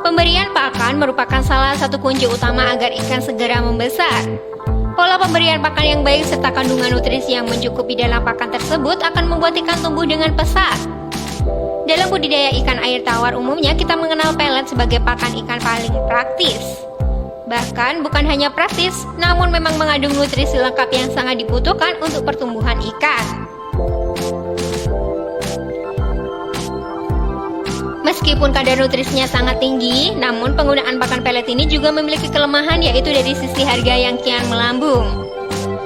Pemberian pakan merupakan salah satu kunci utama agar ikan segera membesar. Pola pemberian pakan yang baik serta kandungan nutrisi yang mencukupi dalam pakan tersebut akan membuat ikan tumbuh dengan pesat. Dalam budidaya ikan air tawar umumnya kita mengenal pelet sebagai pakan ikan paling praktis. Bahkan bukan hanya praktis, namun memang mengandung nutrisi lengkap yang sangat dibutuhkan untuk pertumbuhan ikan. Meskipun kadar nutrisinya sangat tinggi, namun penggunaan pakan pelet ini juga memiliki kelemahan, yaitu dari sisi harga yang kian melambung.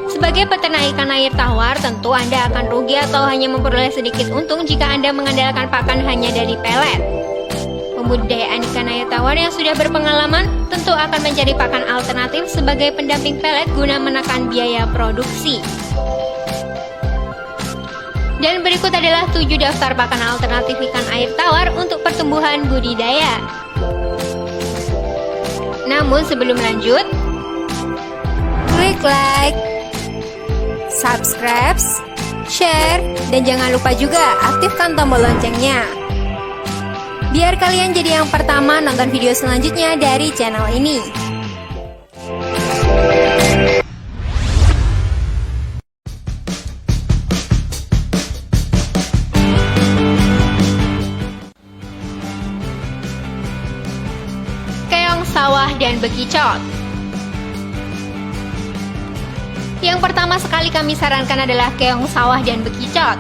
Sebagai peternak ikan air tawar, tentu Anda akan rugi atau hanya memperoleh sedikit untung jika Anda mengandalkan pakan hanya dari pelet. Pembudidayaan ikan air tawar yang sudah berpengalaman tentu akan mencari pakan alternatif sebagai pendamping pelet guna menekan biaya produksi. Dan berikut adalah 7 daftar pakan alternatif ikan air tawar untuk pertumbuhan budidaya. Namun sebelum lanjut, klik like, subscribe, share, dan jangan lupa juga aktifkan tombol loncengnya. Biar kalian jadi yang pertama nonton video selanjutnya dari channel ini. Keong sawah dan bekicot. Yang pertama sekali kami sarankan adalah keong sawah dan bekicot.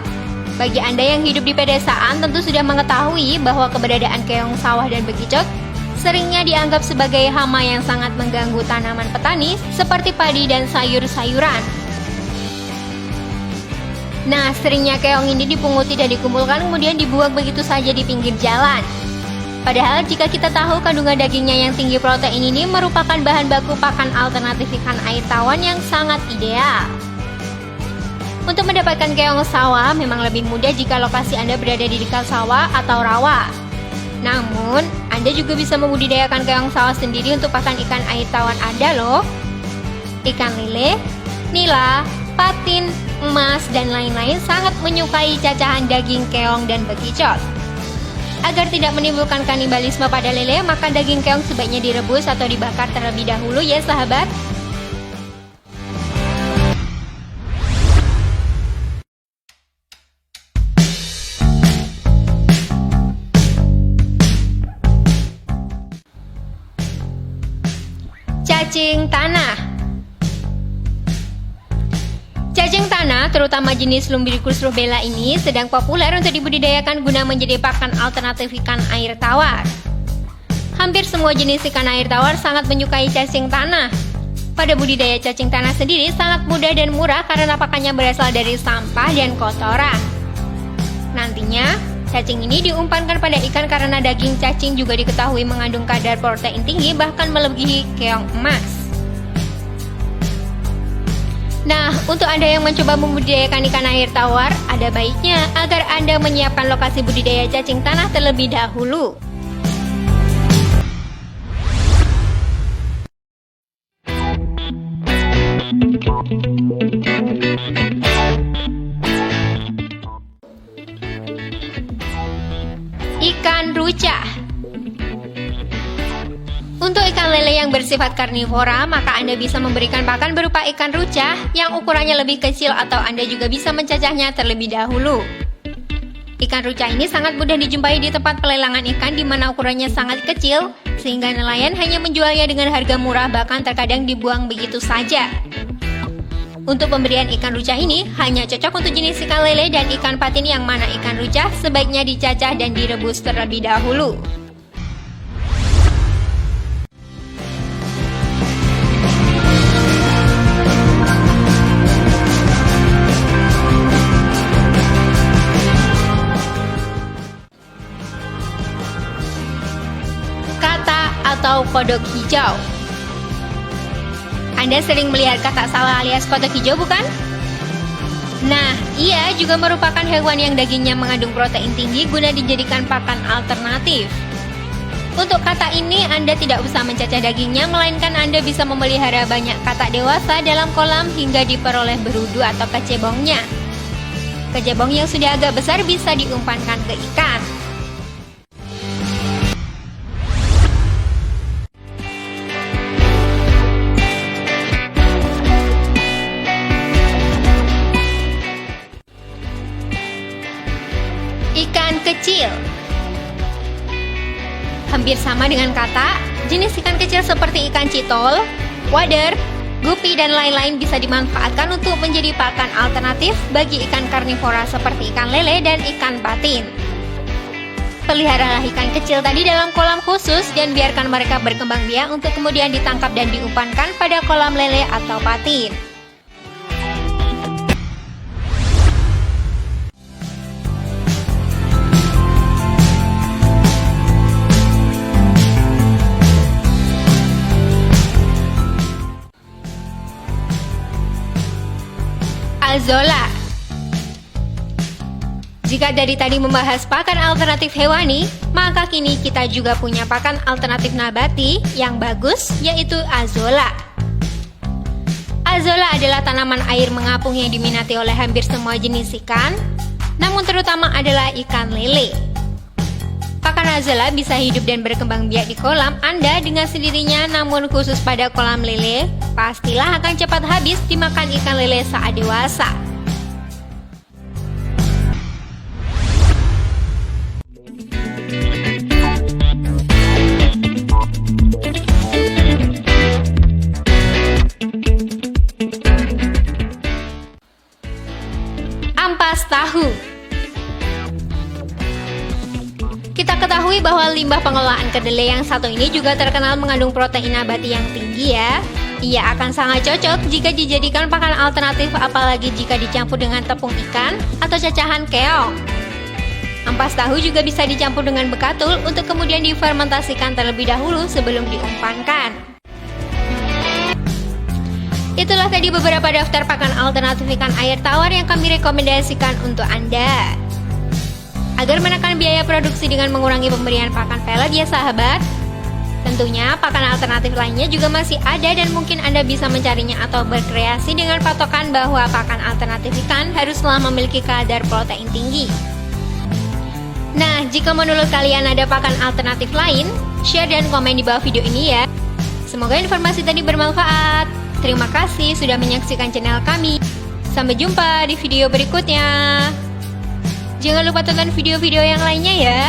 Bagi Anda yang hidup di pedesaan tentu sudah mengetahui bahwa keberadaan keong sawah dan bekicot seringnya dianggap sebagai hama yang sangat mengganggu tanaman petani seperti padi dan sayur-sayuran. Nah, seringnya keong ini dipunguti dan dikumpulkan kemudian dibuang begitu saja di pinggir jalan. Padahal jika kita tahu kandungan dagingnya yang tinggi protein ini merupakan bahan baku pakan alternatif ikan air tawar yang sangat ideal. Untuk mendapatkan keong sawah memang lebih mudah jika lokasi Anda berada di dekat sawah atau rawa. Namun, Anda juga bisa membudidayakan keong sawah sendiri untuk pakan ikan air tawar Anda loh. Ikan lele, nila, patin, emas, dan lain-lain sangat menyukai cacahan daging keong dan bekicot. Agar tidak menimbulkan kanibalisme pada lele, maka daging keong sebaiknya direbus atau dibakar terlebih dahulu ya sahabat. Cacing tanah. Cacing tanah, terutama jenis Lumbricus rubella ini sedang populer untuk dibudidayakan guna menjadi pakan alternatif ikan air tawar. Hampir semua jenis ikan air tawar sangat menyukai cacing tanah. Pada budidaya cacing tanah sendiri sangat mudah dan murah karena pakannya berasal dari sampah dan kotoran. Nantinya, cacing ini diumpankan pada ikan karena daging cacing juga diketahui mengandung kadar protein tinggi bahkan melebihi keong emas. Nah, untuk Anda yang mencoba membudidayakan ikan air tawar, ada baiknya agar Anda menyiapkan lokasi budidaya cacing tanah terlebih dahulu. Ikan rucah. Untuk ikan lele yang bersifat karnivora, maka Anda bisa memberikan pakan berupa ikan rucah yang ukurannya lebih kecil atau Anda juga bisa mencacahnya terlebih dahulu. Ikan rucah ini sangat mudah dijumpai di tempat pelelangan ikan di mana ukurannya sangat kecil, sehingga nelayan hanya menjualnya dengan harga murah bahkan terkadang dibuang begitu saja. Untuk pemberian ikan rucah ini hanya cocok untuk jenis ikan lele dan ikan patin yang mana ikan rucah sebaiknya dicacah dan direbus terlebih dahulu. Atau kodok hijau. Anda sering melihat katak sawah alias kodok hijau bukan? Nah, ia juga merupakan hewan yang dagingnya mengandung protein tinggi guna dijadikan pakan alternatif. Untuk katak ini Anda tidak usah mencacah dagingnya, melainkan Anda bisa memelihara banyak katak dewasa dalam kolam hingga diperoleh berudu atau kecebongnya. Kecebong yang sudah agak besar bisa diumpankan ke ikan. Ikan kecil. Hampir sama dengan kata, jenis ikan kecil seperti ikan citol, wader, gupi, dan lain-lain bisa dimanfaatkan untuk menjadi pakan alternatif bagi ikan karnivora seperti ikan lele dan ikan patin. Peliharalah ikan kecil tadi dalam kolam khusus dan biarkan mereka berkembang biak untuk kemudian ditangkap dan diumpankan pada kolam lele atau patin. Azolla. Jika dari tadi membahas pakan alternatif hewani, maka kini kita juga punya pakan alternatif nabati yang bagus, yaitu azolla. Azolla adalah tanaman air mengapung yang diminati oleh hampir semua jenis ikan, namun terutama adalah ikan lele. Pakan azolla bisa hidup dan berkembang biak di kolam Anda dengan sendirinya, namun khusus pada kolam lele, pastilah akan cepat habis dimakan ikan lele saat dewasa. Ampas tahu. Kita ketahui bahwa limbah pengolahan kedelai yang satu ini juga terkenal mengandung protein nabati yang tinggi ya. Ia akan sangat cocok jika dijadikan pakan alternatif, apalagi jika dicampur dengan tepung ikan atau cacahan keong. Ampas tahu juga bisa dicampur dengan bekatul untuk kemudian difermentasikan terlebih dahulu sebelum diumpankan. Itulah tadi beberapa daftar pakan alternatif ikan air tawar yang kami rekomendasikan untuk Anda. Agar menekan biaya produksi dengan mengurangi pemberian pakan pelet ya sahabat. Tentunya pakan alternatif lainnya juga masih ada dan mungkin Anda bisa mencarinya atau berkreasi dengan patokan bahwa pakan alternatif ikan haruslah memiliki kadar protein tinggi. Nah, jika menurut kalian ada pakan alternatif lain, share dan komen di bawah video ini ya. Semoga informasi tadi bermanfaat. Terima kasih sudah menyaksikan channel kami. Sampai jumpa di video berikutnya. Jangan lupa tonton video-video yang lainnya ya.